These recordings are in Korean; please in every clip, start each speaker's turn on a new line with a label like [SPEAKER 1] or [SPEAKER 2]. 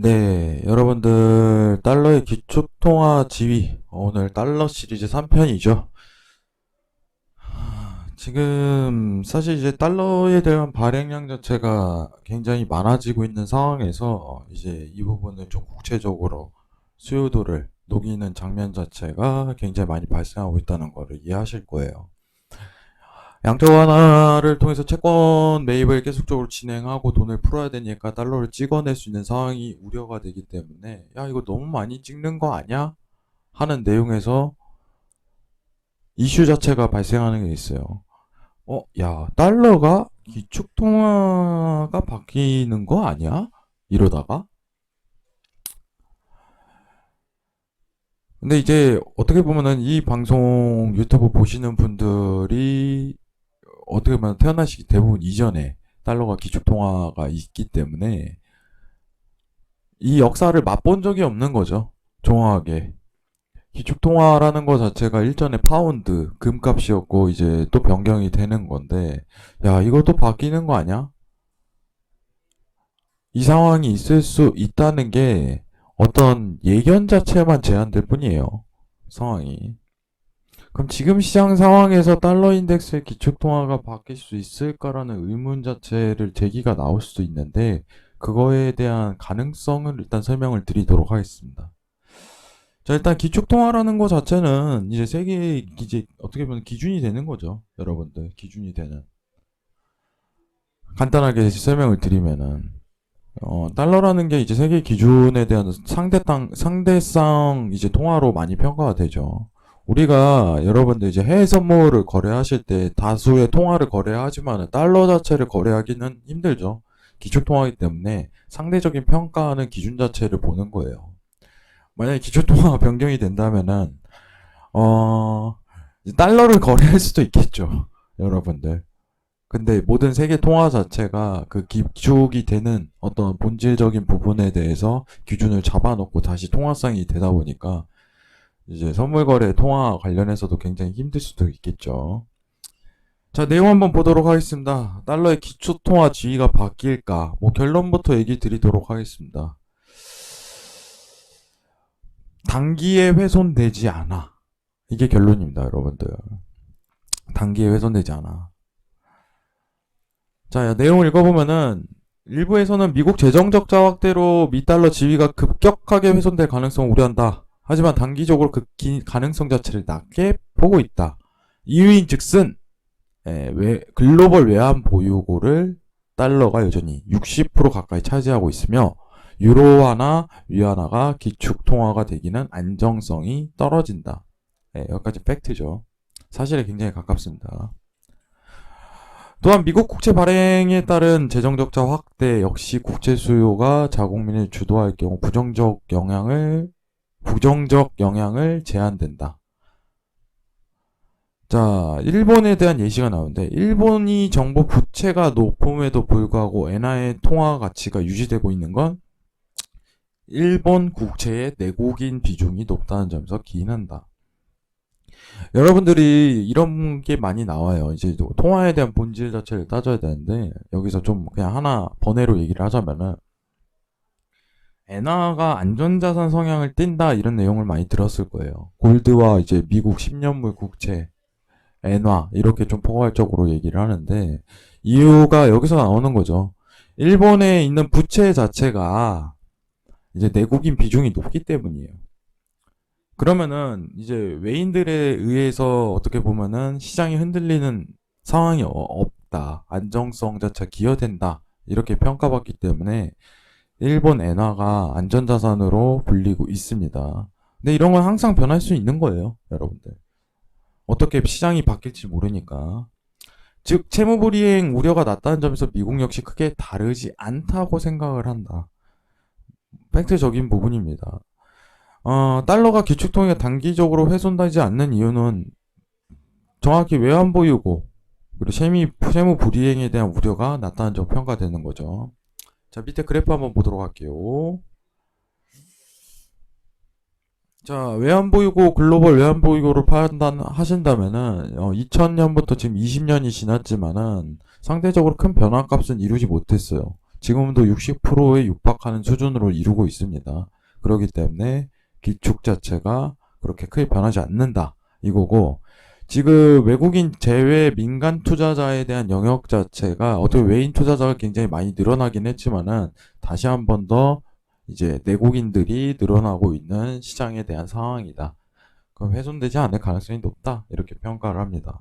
[SPEAKER 1] 네, 여러분들 달러의 기축통화 지위 오늘 달러 시리즈 3편이죠. 지금 사실 이제 달러에 대한 발행량 자체가 굉장히 많아지고 있는 상황에서 이제 이 부분을 좀 국체적으로 수요도를 녹이는 장면 자체가 굉장히 많이 발생하고 있다는 것을 이해하실 거예요. 양적 완화를 통해서 채권 매입을 계속적으로 진행하고 돈을 풀어야 되니까 달러를 찍어낼 수 있는 상황이 우려가 되기 때문에 야 이거 너무 많이 찍는 거 아니야? 하는 내용에서 이슈 자체가 발생하는 게 있어요. 야 달러가 기축통화가 바뀌는 거 아니야? 이러다가 근데 이제 어떻게 보면은 이 방송 유튜브 보시는 분들이 어떻게 보면 태어나시기 대부분 이전에 달러가 기축통화가 있기 때문에 이 역사를 맛본 적이 없는 거죠. 정확하게. 기축통화라는 것 자체가 일전에 파운드 금값이었고 이제 또 변경이 되는 건데 야 이것도 바뀌는 거 아니야? 이 상황이 있을 수 있다는 게 어떤 예견 자체만 제한될 뿐이에요. 상황이. 그럼 지금 시장 상황에서 달러 인덱스의 기축통화가 바뀔 수 있을까라는 의문 자체를 제기가 나올 수도 있는데 그거에 대한 가능성을 일단 설명을 드리도록 하겠습니다. 자, 일단 기축통화라는 거 자체는 이제 세계의 이제 어떻게 보면 기준이 되는 거죠. 여러분들 기준이 되는. 간단하게 설명을 드리면은 달러라는 게 이제 세계 기준에 대한 상대성 이제 통화로 많이 평가가 되죠. 우리가 여러분들 이제 해외 선물을 거래하실 때 다수의 통화를 거래하지만 달러 자체를 거래하기는 힘들죠. 기초통화이기 때문에 상대적인 평가하는 기준 자체를 보는 거예요. 만약에 기초통화가 변경이 된다면은 달러를 거래할 수도 있겠죠. 여러분들. 근데 모든 세계 통화 자체가 그 기축이 되는 어떤 본질적인 부분에 대해서 기준을 잡아놓고 다시 통화성이 되다 보니까 이제 선물 거래 통화 관련해서도 굉장히 힘들 수도 있겠죠. 자, 내용 한번 보도록 하겠습니다. 달러의 기초 통화 지위가 바뀔까? 뭐 결론부터 얘기 드리도록 하겠습니다. 단기에 훼손되지 않아. 이게 결론입니다, 여러분들. 단기에 훼손되지 않아. 자, 내용을 읽어보면은 일부에서는 미국 재정 적자 확대로 미달러 지위가 급격하게 훼손될 가능성을 우려한다. 하지만 단기적으로 그 가능성 자체를 낮게 보고 있다. 이유인 즉슨 글로벌 외환 보유고를 달러가 여전히 60% 가까이 차지하고 있으며 유로화나 위안화가 기축 통화가 되기는 안정성이 떨어진다. 여기까지 팩트죠. 사실에 굉장히 가깝습니다. 또한 미국 국채 발행에 따른 재정 적자 확대 역시 국채 수요가 자국민을 주도할 경우 부정적 영향을 제한된다. 자, 일본에 대한 예시가 나오는데 일본이 정부 부채가 높음에도 불구하고 엔화의 통화 가치가 유지되고 있는 건 일본 국채의 내국인 비중이 높다는 점에서 기인한다. 여러분들이 이런 게 많이 나와요. 이제 통화에 대한 본질 자체를 따져야 되는데 여기서 좀 그냥 하나 번외로 얘기를 하자면은 엔화가 안전자산 성향을 띈다 이런 내용을 많이 들었을 거예요. 골드와 이제 미국 10년물 국채, 엔화 이렇게 좀 포괄적으로 얘기를 하는데 이유가 여기서 나오는 거죠. 일본에 있는 부채 자체가 이제 내국인 비중이 높기 때문이에요. 그러면은 이제 외인들에 의해서 어떻게 보면은 시장이 흔들리는 상황이 없다. 안정성 자체가 기여된다. 이렇게 평가받기 때문에 일본 엔화가 안전자산으로 불리고 있습니다. 근데 이런 건 항상 변할 수 있는 거예요, 여러분들. 어떻게 시장이 바뀔지 모르니까. 즉 채무불이행 우려가 낮다는 점에서 미국 역시 크게 다르지 않다고 생각을 한다. 팩트적인 부분입니다. 달러가 기축통화가 단기적으로 훼손되지 않는 이유는 정확히 외환보유고 그리고 세무 불이행에 대한 우려가 낮다는 점 평가되는 거죠. 자, 밑에 그래프 한번 보도록 할게요. 자, 외환보유고 글로벌 외환보유고를 판단하신다면은 2000년부터 지금 20년이 지났지만은 상대적으로 큰 변화값은 이루지 못했어요. 지금도 60%에 육박하는 수준으로 이루고 있습니다. 그렇기 때문에 기축 자체가 그렇게 크게 변하지 않는다 이거고, 지금 외국인 제외 민간 투자자에 대한 영역 자체가 어떻게 외인 투자자가 굉장히 많이 늘어나긴 했지만은 다시 한 번 더 이제 내국인들이 늘어나고 있는 시장에 대한 상황이다. 그럼 훼손되지 않을 가능성이 높다 이렇게 평가를 합니다.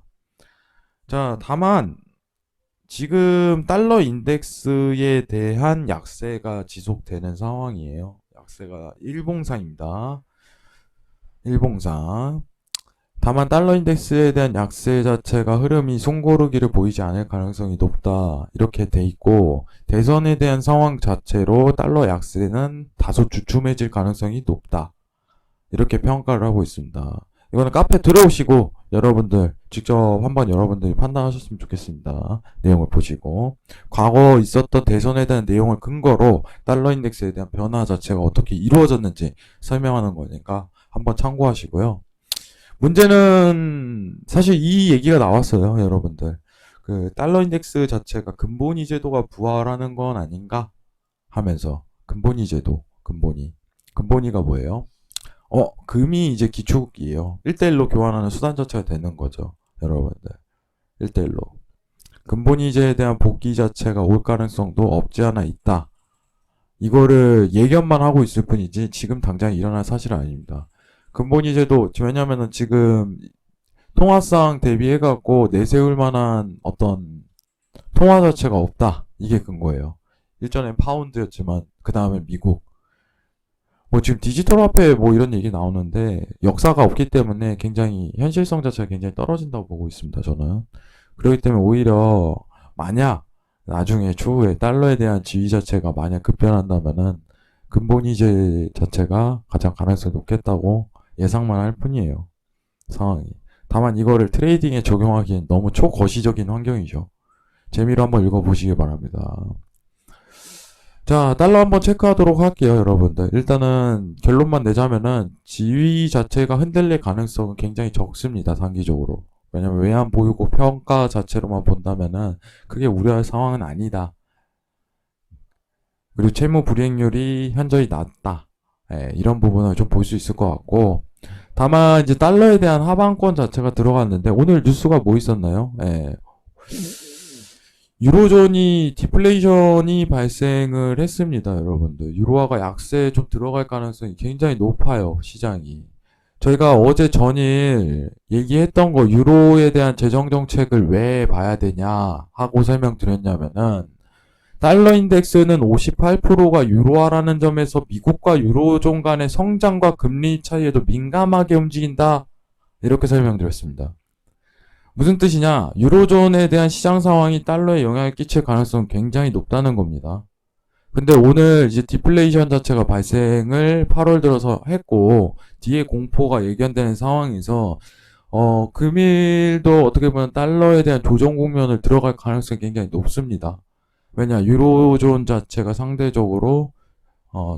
[SPEAKER 1] 자, 다만 지금 달러 인덱스에 대한 약세가 지속되는 상황이에요. 약세가 일봉상입니다. 일봉상. 다만 달러 인덱스에 대한 약세 자체가 흐름이 숨고르기를 보이지 않을 가능성이 높다 이렇게 돼 있고, 대선에 대한 상황 자체로 달러 약세는 다소 주춤해질 가능성이 높다 이렇게 평가를 하고 있습니다. 이거는 카페 들어오시고 여러분들 직접 한번 여러분들이 판단하셨으면 좋겠습니다. 내용을 보시고 과거 있었던 대선에 대한 내용을 근거로 달러 인덱스에 대한 변화 자체가 어떻게 이루어졌는지 설명하는 거니까 한번 참고하시고요. 문제는 사실 이 얘기가 나왔어요, 여러분들. 그 달러 인덱스 자체가 근본위 제도가 부활하는 건 아닌가 하면서, 근본위 제도, 근본위가 뭐예요? 금이 이제 기축이에요. 1대1로 교환하는 수단 자체가 되는 거죠, 여러분들. 1대1로. 근본이제에 대한 복귀 자체가 올 가능성도 없지 않아 있다. 이거를 예견만 하고 있을 뿐이지 지금 당장 일어날 사실은 아닙니다. 근본이제도, 왜냐면은 지금 통화상 대비해갖고 내세울 만한 어떤 통화 자체가 없다. 이게 근거예요. 일전엔 파운드였지만, 그 다음에 미국. 뭐 지금 디지털 화폐 뭐 이런 얘기 나오는데 역사가 없기 때문에 굉장히 현실성 자체가 굉장히 떨어진다고 보고 있습니다, 저는. 그렇기 때문에 오히려 만약 나중에 추후에 달러에 대한 지위 자체가 만약 급변한다면은 근본이제 자체가 가장 가능성이 높겠다고 예상만 할 뿐이에요, 상황이. 다만 이거를 트레이딩에 적용하기엔 너무 초거시적인 환경이죠. 재미로 한번 읽어보시기 바랍니다. 자, 달러 한번 체크하도록 할게요, 여러분들. 일단은 결론만 내자면은 지위 자체가 흔들릴 가능성은 굉장히 적습니다, 단기적으로. 왜냐면 외환 보유고 평가 자체로만 본다면은 크게 우려할 상황은 아니다. 그리고 채무 불이행률이 현저히 낮다. 예, 이런 부분을 좀 볼 수 있을 것 같고. 다만 이제 달러에 대한 하방권 자체가 들어갔는데 오늘 뉴스가 뭐 있었나요? 예. 유로존이 디플레이션이 발생을 했습니다, 여러분들. 유로화가 약세에 좀 들어갈 가능성이 굉장히 높아요, 시장이. 저희가 어제 전일 얘기했던 거, 유로에 대한 재정 정책을 왜 봐야 되냐 하고 설명드렸냐면은, 달러 인덱스는 58%가 유로화라는 점에서 미국과 유로존 간의 성장과 금리 차이에도 민감하게 움직인다, 이렇게 설명드렸습니다. 무슨 뜻이냐? 유로존에 대한 시장 상황이 달러에 영향을 끼칠 가능성은 굉장히 높다는 겁니다. 근데 오늘 이제 디플레이션 자체가 발생을 8월 들어서 했고, 뒤에 공포가 예견되는 상황에서, 금일도 어떻게 보면 달러에 대한 조정 국면을 들어갈 가능성이 굉장히 높습니다. 왜냐, 유로존 자체가 상대적으로,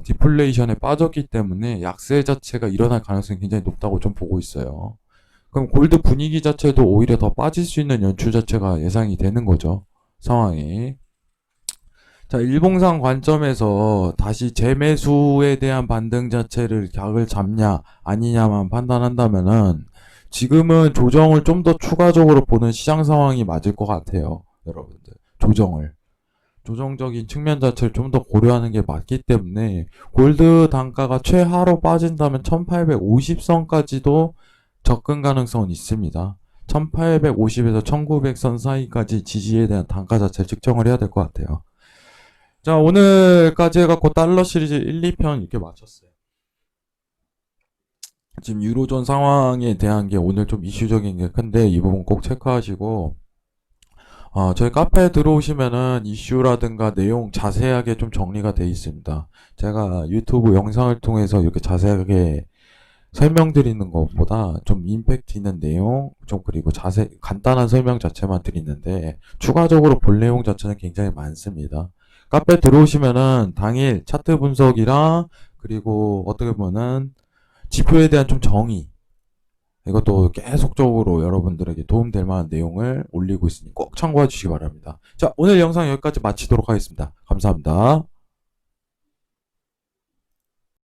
[SPEAKER 1] 디플레이션에 빠졌기 때문에 약세 자체가 일어날 가능성이 굉장히 높다고 좀 보고 있어요. 그럼 골드 분위기 자체도 오히려 더 빠질 수 있는 연출 자체가 예상이 되는 거죠, 상황이. 자, 일봉상 관점에서 다시 재매수에 대한 반등 자체를 격을 잡냐 아니냐만 판단한다면은 지금은 조정을 좀 더 추가적으로 보는 시장 상황이 맞을 것 같아요, 여러분들. 조정적인 측면 자체를 좀 더 고려하는 게 맞기 때문에 골드 단가가 최하로 빠진다면 1850선까지도 접근 가능성은 있습니다. 1850에서 1900선 사이까지 지지에 대한 단가 자체를 측정을 해야 될 것 같아요. 자, 오늘까지 해갖고 달러 시리즈 1, 2편 이렇게 마쳤어요. 지금 유로존 상황에 대한 게 오늘 좀 이슈적인 게 큰데 이 부분 꼭 체크하시고, 저희 카페에 들어오시면은 이슈라든가 내용 자세하게 좀 정리가 돼 있습니다. 제가 유튜브 영상을 통해서 이렇게 자세하게 설명드리는 것보다 좀 임팩트 있는 내용, 좀 그리고 간단한 설명 자체만 드리는데 추가적으로 볼 내용 자체는 굉장히 많습니다. 카페 들어오시면은 당일 차트 분석이랑 그리고 어떻게 보면은 지표에 대한 좀 정의, 이것도 계속적으로 여러분들에게 도움될 만한 내용을 올리고 있으니 꼭 참고해 주시기 바랍니다. 자, 오늘 영상 여기까지 마치도록 하겠습니다. 감사합니다. 감사합니다.